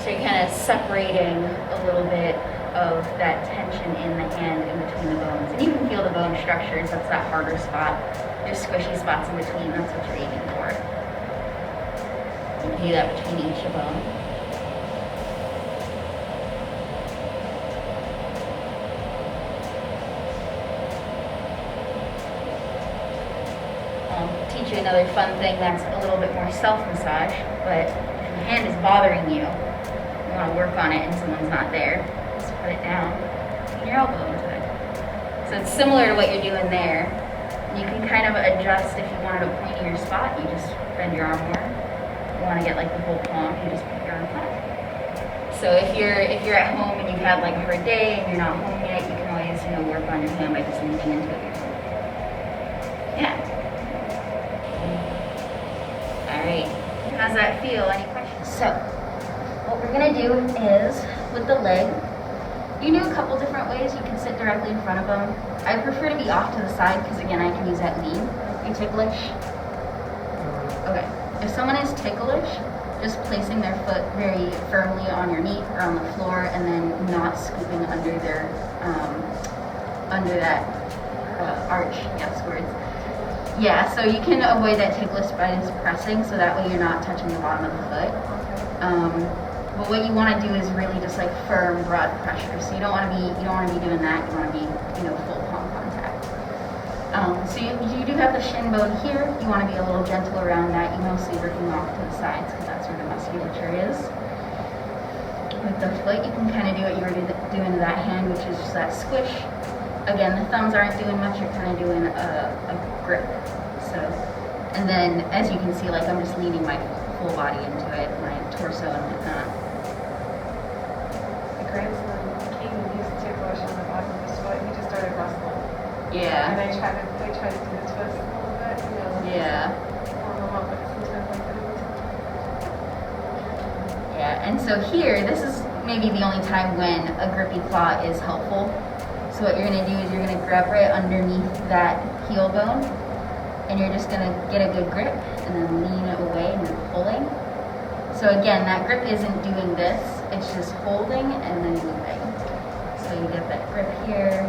So you're kind of separating a little bit of that tension in the hand in between the bones. And you can feel the bone structures, that's that harder spot. There's squishy spots in between, that's what you're aiming for. You can do that between each bone. Teach you another fun thing that's a little bit more self-massage, but if your hand is bothering you, you want to work on it and someone's not there, just put it down, put your elbow into it. So it's similar to what you're doing there. You can kind of adjust if you wanted to point in your spot, you just bend your arm more. If you want to get the whole palm, you just put your arm flat. So if you're at home and you've had a hard day and you're not home yet, you can always work on your hand by just leaning into it. Yeah. Alright, how's that feel? Any questions? So, what we're going to do is, with the leg, you can do a couple different ways. You can sit directly in front of them. I prefer to be off to the side because, again, I can use that lean. Are you ticklish? Okay. If someone is ticklish, just placing their foot very firmly on your knee or on the floor and then not scooping under their, under that arch. Yes, words. Yeah, so you can avoid that ticklish by just pressing, so that way you're not touching the bottom of the foot. But what you want to do is really just firm, broad pressure. So you don't want to be doing that. You want to be, full palm contact. So you do have the shin bone here. You want to be a little gentle around that. You mostly working off to the sides because that's where the musculature is. with the foot, you can kind of do what you were doing to that hand, which is just that squish. Again, the thumbs aren't doing much, you're kind of doing a grip. So, and then as you can see, like I'm just leaning my full body into it, my torso and whatnot. My grandson came and used ticklish on the bottom of his foot, and he just started rustling. Yeah. And I tried to do the twist a little bit, you know. Yeah. Warm him up, but sometimes like that. Yeah, and so here, this is maybe the only time when a grippy claw is helpful. So what you're gonna do is you're gonna grab right underneath that heel bone, and you're just gonna get a good grip, and then lean it away, and you're pulling. So again, that grip isn't doing this, it's just holding and then moving. So you get that grip here.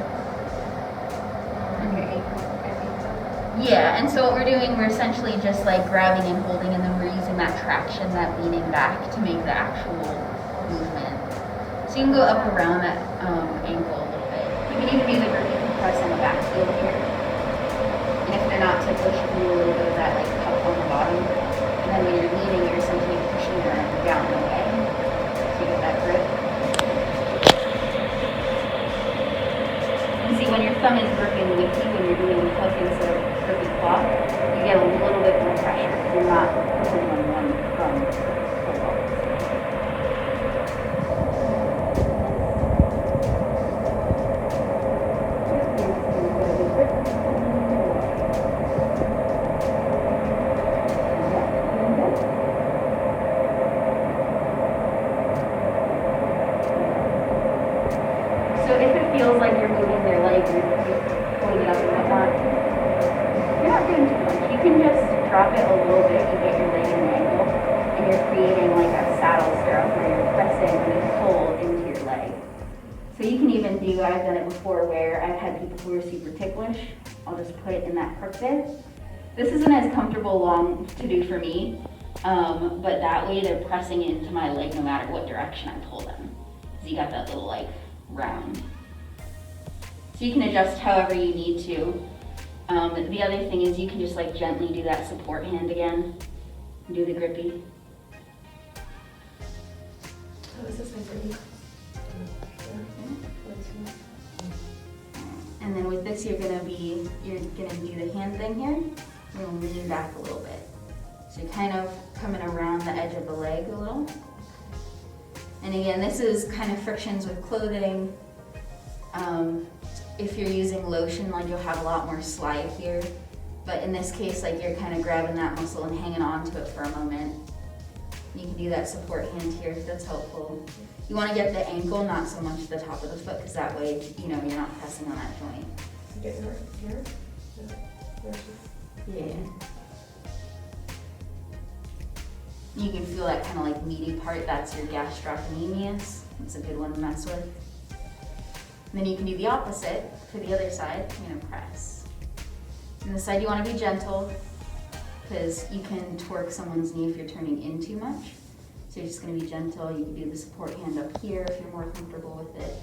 Yeah, and so what we're doing, we're essentially just like grabbing and holding, and then we're using that traction, that leaning back to make the actual movement. So you can go up around that ankle a little bit. You can even do the grip, you can press on the back heel here. And if they're not ticklish, you can do a little bit of that like cup on the bottom. And then when you're leaning, you're essentially pushing your arm down and away. So you get that grip. And see, when your thumb is gripping with you, when you're doing the hook instead of gripping claw, you get a little bit more pressure. You're not pulling on one thumb. So if it feels like you're moving their leg, you're pulling it up and whatnot, you're not doing too much. You can just drop it a little bit to get your leg in an angle, and you're creating like a saddle stirrup where you're pressing and you pull into your leg. So you can even do, I've done it before where I've had people who are super ticklish. I'll just put it in that crook there. This isn't as comfortable long to do for me, but that way they're pressing into my leg no matter what direction I pull them. So you got that little like round. So you can adjust however you need to. The other thing is you can just like gently do that support hand again. Do the grippy. Oh, is this my grippy? And then with this you're gonna do the hand thing here. You're gonna lean back a little bit. So you're kind of coming around the edge of the leg a little. And again, this is kind of frictions with clothing. If you're using lotion, like you'll have a lot more slide here. But in this case, like you're kind of grabbing that muscle and hanging on to it for a moment. You can do that support hand here if that's helpful. You want to get the ankle, not so much the top of the foot, because that way, you know, you're not pressing on that joint. Get her here? Yeah. You can feel that kind of like meaty part, that's your gastrocnemius. It's a good one to mess with. And then you can do the opposite for the other side. You're gonna press. And this side you wanna be gentle, because you can torque someone's knee if you're turning in too much. So you're just gonna be gentle. You can do the support hand up here if you're more comfortable with it.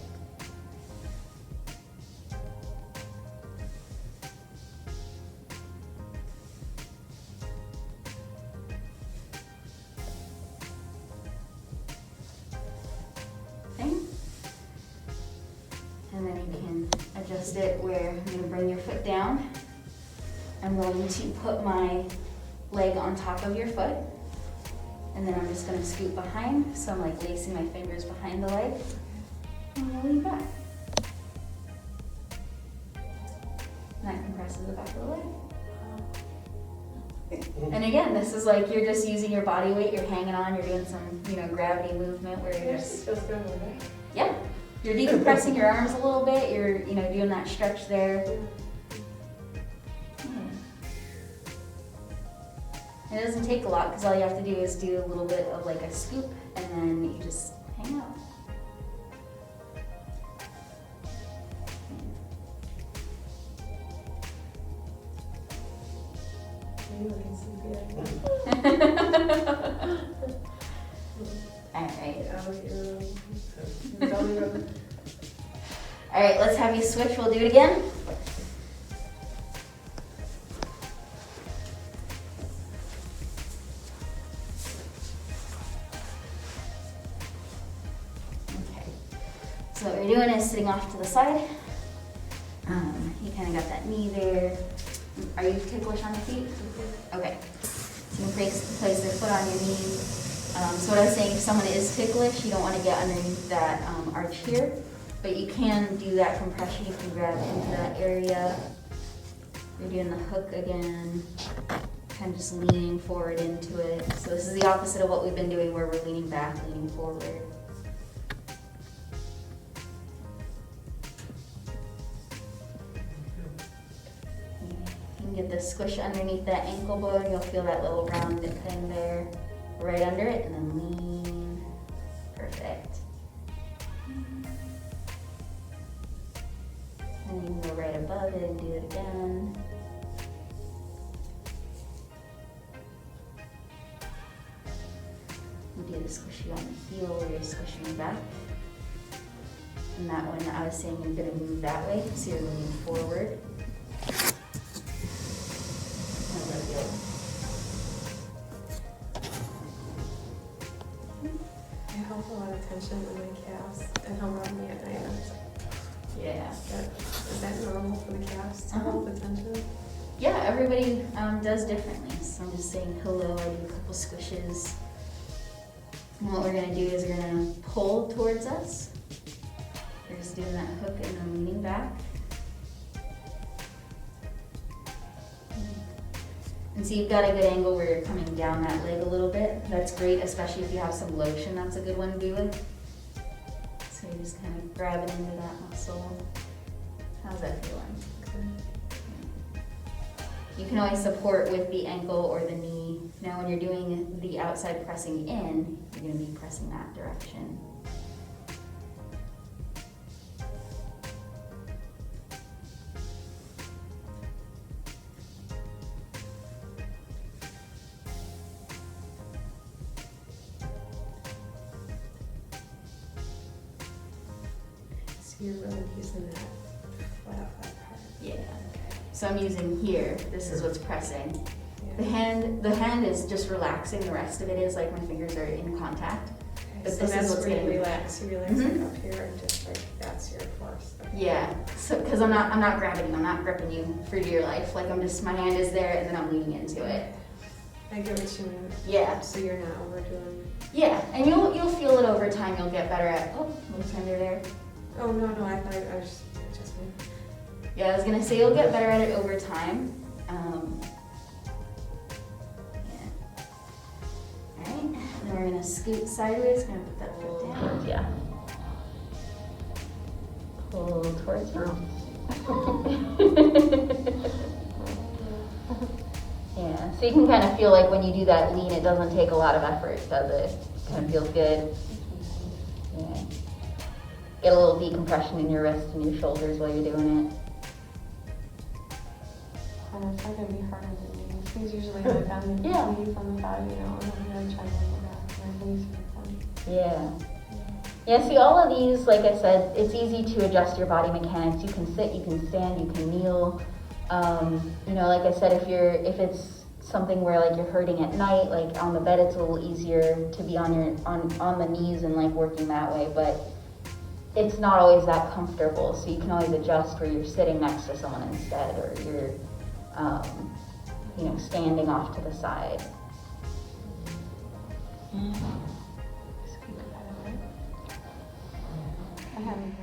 And then you can adjust it where I'm going to bring your foot down. I'm going to put my leg on top of your foot. And then I'm just going to scoot behind. So I'm like lacing my fingers behind the leg. And I'm going to lean back. And that compresses the back of the leg. And again, this is like you're just using your body weight, you're hanging on, you're doing some, you know, gravity movement where you're just... Feels good, right? Yeah. You're decompressing your arms a little bit, you're, you know, doing that stretch there. And it doesn't take a lot because all you have to do is do a little bit of like a scoop and then you just hang out. All right, let's have you switch. We'll do it again. So what you're doing is sitting off to the side. You kind of got that knee there. Are you ticklish on your feet? Okay. So you can place their foot on your knee. So what I was saying, if someone is ticklish, you don't want to get underneath that arch here, but you can do that compression. You can grab into that area. You're doing the hook again, kind of just leaning forward into it. So this is the opposite of what we've been doing, where we're leaning back, leaning forward. You can get the squish underneath that ankle bone. You'll feel that little rounded thing there, right under it, and then lean. Perfect. And you can go right above it and do it again. We do the squishy on the heel where you're squishing back. And that one, I was saying you're gonna move that way, so you're leaning forward. How's that feel? I felt a lot of tension in my calves and hung on me at night. I was like, Yeah. is that normal for the calves to hold the tension? Yeah, everybody does differently. So I'm just saying hello, I do a couple squishes. And what we're gonna do is we're gonna pull towards us. We're just doing that hook and then leaning back. And so you've got a good angle where you're coming down that leg a little bit. That's great, especially if you have some lotion, that's a good one to do with. So you're just kind of grabbing into that muscle. How's that feeling? You can always support with the ankle or the knee. Now when you're doing the outside pressing in, you're going to be pressing that direction. So you're really using that flat part. Yeah. So I'm using here, this is what's pressing. The Yeah. hand is just relaxing, the rest of it is like my fingers are in contact. Okay, But so this is that's what's where you getting- relax. You relax Mhm. like up here and just like that's your force. Okay. Yeah, so because I'm not grabbing you, I'm not gripping you for dear life. Like I'm just, my hand is there and then I'm leaning into it. I get what you mean. Yeah. So you're not overdoing. Yeah, and you'll feel it over time. You'll get better at, oh, little tender there. Oh no, I thought I was just me. Yeah, I was gonna say you'll get better at it over time. Yeah. All right, and then we're gonna scoot sideways. Gonna put that foot down. Yeah. Pull towards you. Yeah, so you can kind of feel like when you do that lean, it doesn't take a lot of effort, does it? Kind of feels good. Yeah. Get a little decompression in your wrist and your shoulders while you're doing it. And it's not gonna be harder than me. Things usually like on the Yeah. knee from the body, you know, and I'm really trying to look at my knees from the front. Yeah. Yeah, see all of these, like I said, it's easy to adjust your body mechanics. You can sit, you can stand, you can kneel. You know, like I said, if it's something where like you're hurting at night, like on the bed, it's a little easier to be on the knees and like working that way, but it's not always that comfortable. So you can always adjust where you're sitting next to someone instead, or you're, you know, standing off to the side. I haven't